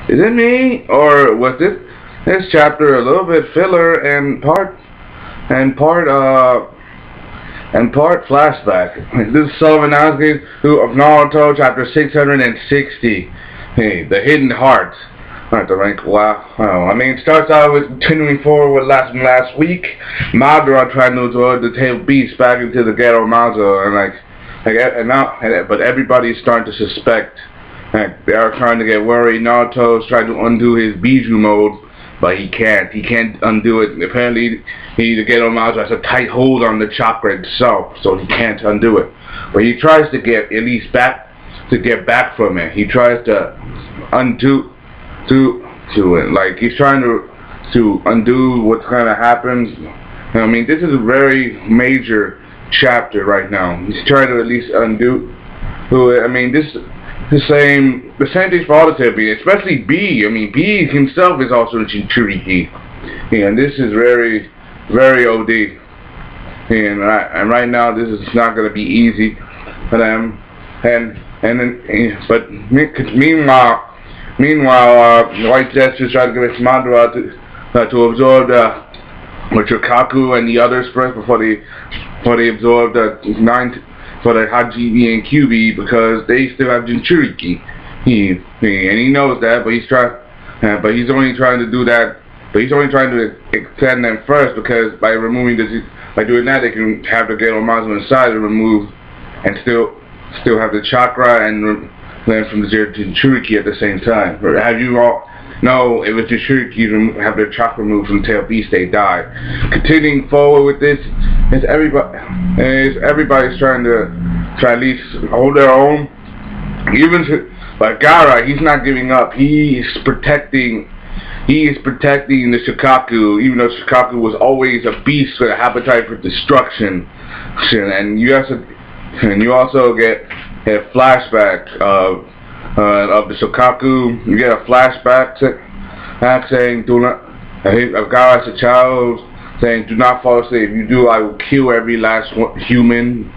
Is it me, or was this chapter a little bit filler and part flashback? This is Sellavin who of Naurto, chapter 660. Hey, the hidden heart. Alright, the rank. Wow. I mean, it starts out with continuing forward with last week. Madara trying to absorb the tail beast back into the ghetto Mazo, but everybody's starting to suspect. They are trying to get worried. Naruto's trying to undo his Biju mode, but he can't. He can't undo it. Apparently, the ghetto Mazo has a tight hold on the chakra itself, so he can't undo it. But he tries to get at least get back from it. He tries to undo it. Like he's trying to undo what's gonna happen. I mean, this is a very major chapter right now. He's trying to at least undo it. I mean, the same thing for all the Tebi, especially B. I mean, B himself is also a Jinchuriki. And this is very, very OD. And right now, this is not going to be easy for them. Meanwhile, White Jets is trying to get Madara to absorb the Chukaku and the others first before they absorb the for the Hajime and QB, because they still have Jinchuriki. And he knows that, but he's only trying to do that. But he's only trying to extend them first, because by doing that, they can have the Ghetto Mazo inside and remove, and still have the chakra and learn from the Jinchuriki at the same time. Or have you all know if it's Jinchuriki have their chakra removed from Tail Beast, they die. Continuing forward with this, everybody's trying to at least hold their own. But Gaara, he's not giving up. He is protecting the Shikaku, even though Shikaku was always a beast with an appetite for destruction. And you also get a flashback of the Shikaku. You get a flashback saying, "Do not." Of God as a child saying, "Do not fall asleep. If you do, I will kill every last human."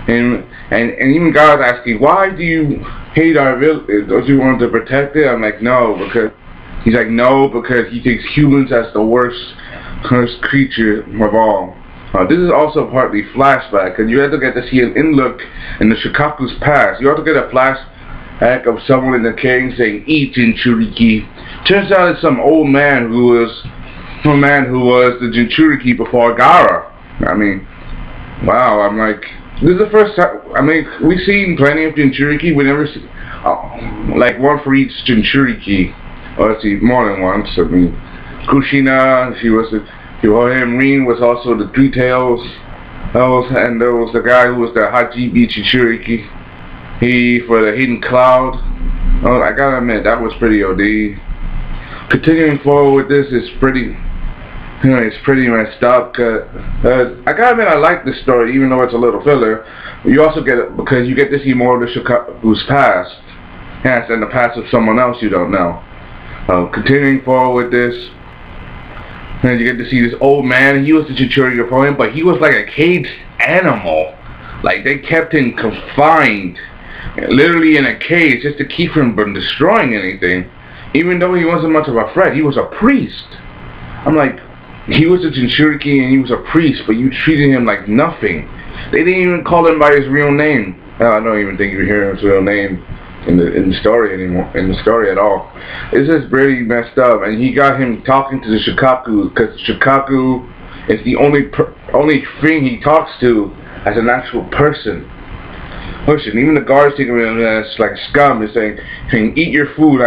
And even God's asking, "Why do you hate our village? Don't you want to protect it?" I'm like, "No," because he's like, "No," because he thinks humans as the worst creature of all. This is also partly flashback, and you have to get to see an in-look in the Shikaku's past. You also get a flashback of someone in the cave saying, "Eat Jinchuriki." Turns out it's some old man who was the Jinchuriki before Gaara. I mean, wow, I'm like, this is the first time. I mean, we've seen plenty of Jinchuriki. We never see, like one for each Jinchuriki. Or let's see, more than once. I mean, Kushina, Rin was also the Three Tails. And there was the guy who was the Hajime Jinchuriki. He for the Hidden Cloud. Oh, I gotta admit, that was pretty OD. Continuing forward with this is pretty, it's pretty messed up. I gotta admit, I like this story, even though it's a little filler. You also get it because you get to see more of the Shikaku's past, and the past of someone else you don't know. Continuing forward with this, and you get to see this old man. He was the Jinchuriki opponent, but he was like a caged animal. Like they kept him confined, literally in a cage, just to keep him from destroying anything. Even though he wasn't much of a threat, he was a priest. I'm like, he was a Jinchuriki and he was a priest, but you treated him like nothing. They didn't even call him by his real name. I don't even think you hear his real name in the story anymore, in the story at all. It's just really messed up. And he got him talking to the Shikaku, because Shikaku is the only thing he talks to as an actual person. Listen, even the guards think of him as like scum. They're saying, "Eat your food."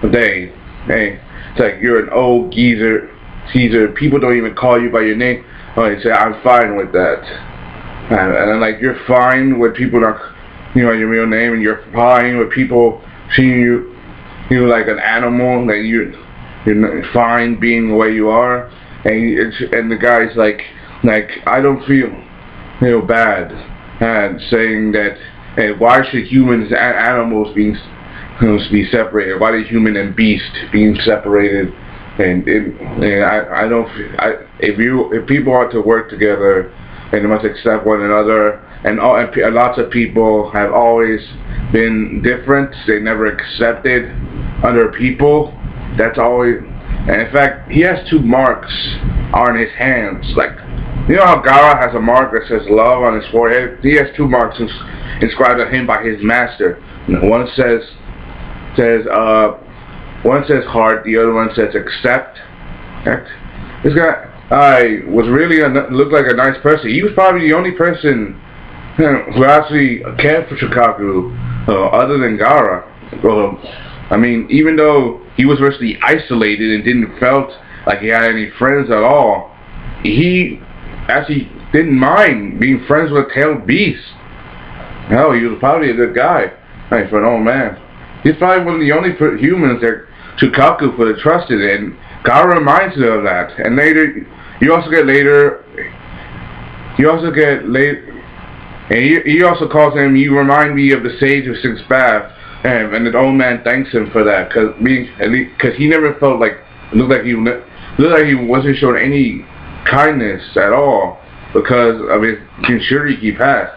Hey, it's like you're an old geezer. Caesar, people don't even call you by your name. Oh, they say, "I'm fine with that." And I'm like, you're fine with people not, your real name, and you're fine with people seeing you, like an animal, that you're fine being the way you are. And the guy's like, I don't feel, bad, and saying that, hey, why should humans and animals be separated? Why did human and beast being separated? And I don't. If people are to work together, and they must accept one another, and lots of people have always been different. They never accepted other people. That's always, and in fact, he has 2 marks on his hands. Like, you know how Gaara has a mark that says love on his forehead? He has 2 marks inscribed on him by his master. One says heart, the other one says accept. This guy was really looked like a nice person. He was probably the only person who actually cared for Shikaku other than Gaara. I mean, even though he was virtually isolated and didn't felt like he had any friends at all, he actually didn't mind being friends with tailed beasts. Hell, he was probably a good guy. Hey, for an old man. He's probably one of the only humans that Shikaku could have trusted, and Gaara reminds you of that. And later, he also calls him, you remind me of the Sage of Six Baths. And the old man thanks him for that, because he never felt like, looked like he wasn't showing any kindness at all because of his Jinchuriki he passed.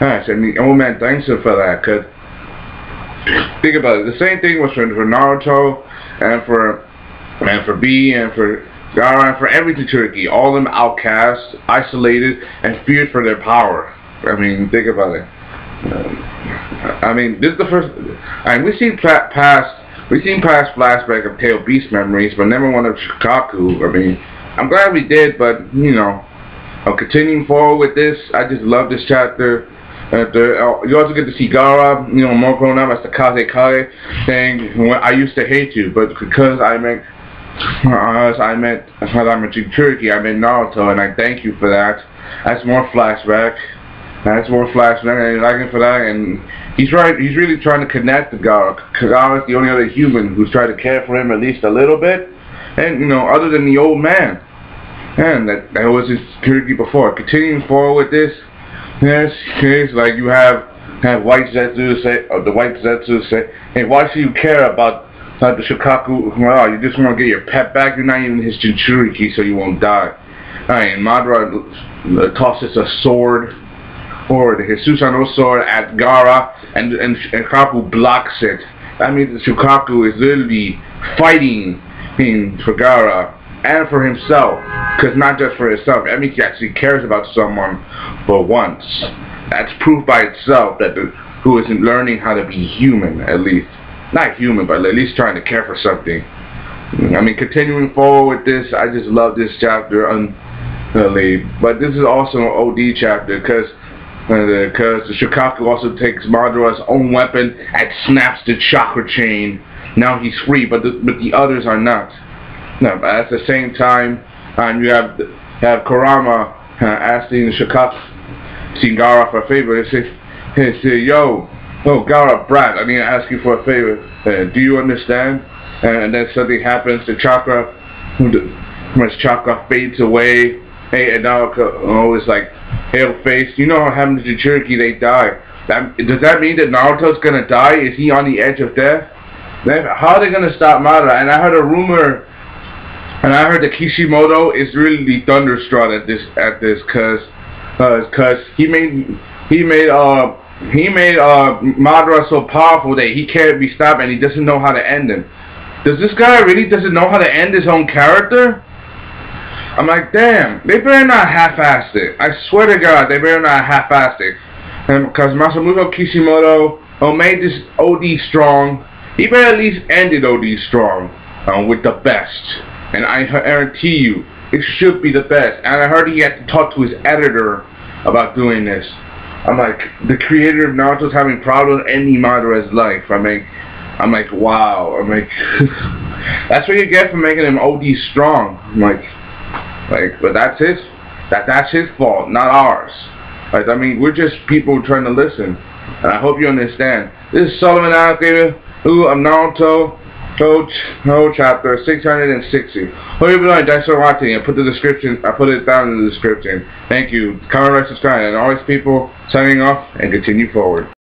And the old man thanks him for that, because think about it. The same thing was for Naurto and for B and for Gaara and for every Jinchuriki. All of them outcast, isolated, and feared for their power. I mean, think about it. I mean, this is the first. I mean, we've seen past flashback of Tail Beast memories, but never one of Shikaku. I mean, I'm glad we did, but you know, I'm continuing forward with this. I just love this chapter. You also get to see Gaara, you know, more grown up as the Kazekage, saying, "I used to hate you, but because I'm a Jinchuriki, I met Naruto, and I thank you for that." That's more flashback. That's more flashback, and I like him for that. And he's right. He's really trying to connect to Gaara. Gaara's the only other human who's trying to care for him at least a little bit. And you know, other than the old man, and that was his Jinchuriki before. Continuing forward with this, yes, like you have White Zetsu say, or the White Zetsu say, hey, why should you care about the Shikaku? Well, you just want to get your pet back. You're not even his Jinchuriki, so you won't die. Alright, and Madara tosses a sword, or the Susanoo sword at Gaara, and Kaku blocks it. That means that Shikaku is literally fighting for Gaara and for himself, because not just for himself. That means he actually cares about someone for once. That's proof by itself that who isn't learning how to be human, at least. Not human, but at least trying to care for something. I mean, continuing forward with this, I just love this chapter unbelievably. But this is also an OD chapter, because the Shikaku also takes Madara's own weapon and snaps the chakra chain. Now he's free, but the others are not. No, but at the same time, you have Kurama asking the Shikaku, seeing Gaara for a favor. He say, yo, Gaara, brat, I need to ask you for a favor. Do you understand? And then something happens. The chakra, his chakra fades away. Hey, and now it's like pale face. You know how happened to Jinchuriki, they die. Does that mean that Naruto's gonna die? Is he on the edge of death? Then how are they gonna stop Madara? And I heard a rumor, and I heard that Kishimoto is really thunderstruck at this, cause he made Madara so powerful that he can't be stopped, and he doesn't know how to end him. Does this guy really doesn't know how to end his own character? I'm like, damn, they better not half-ass it. I swear to God, they better not half-ass it. Because Masamuto Kishimoto made this OD strong. He better at least end it OD strong with the best. And I guarantee you, it should be the best. And I heard he had to talk to his editor about doing this. I'm like, the creator of Naruto's having problems ending Madara's life. I'm like, wow. I'm like, that's what you get for making him OD strong. I'm like, but that's his fault, not ours. Like, I mean, we're just people trying to listen. And I hope you understand. This is Sullivan Alligator, who I'm Naruto, chapter 660. Hope you've been doing. Thanks for watching. I put it down in the description. Thank you. Comment, like, subscribe, and always people signing off and continue forward.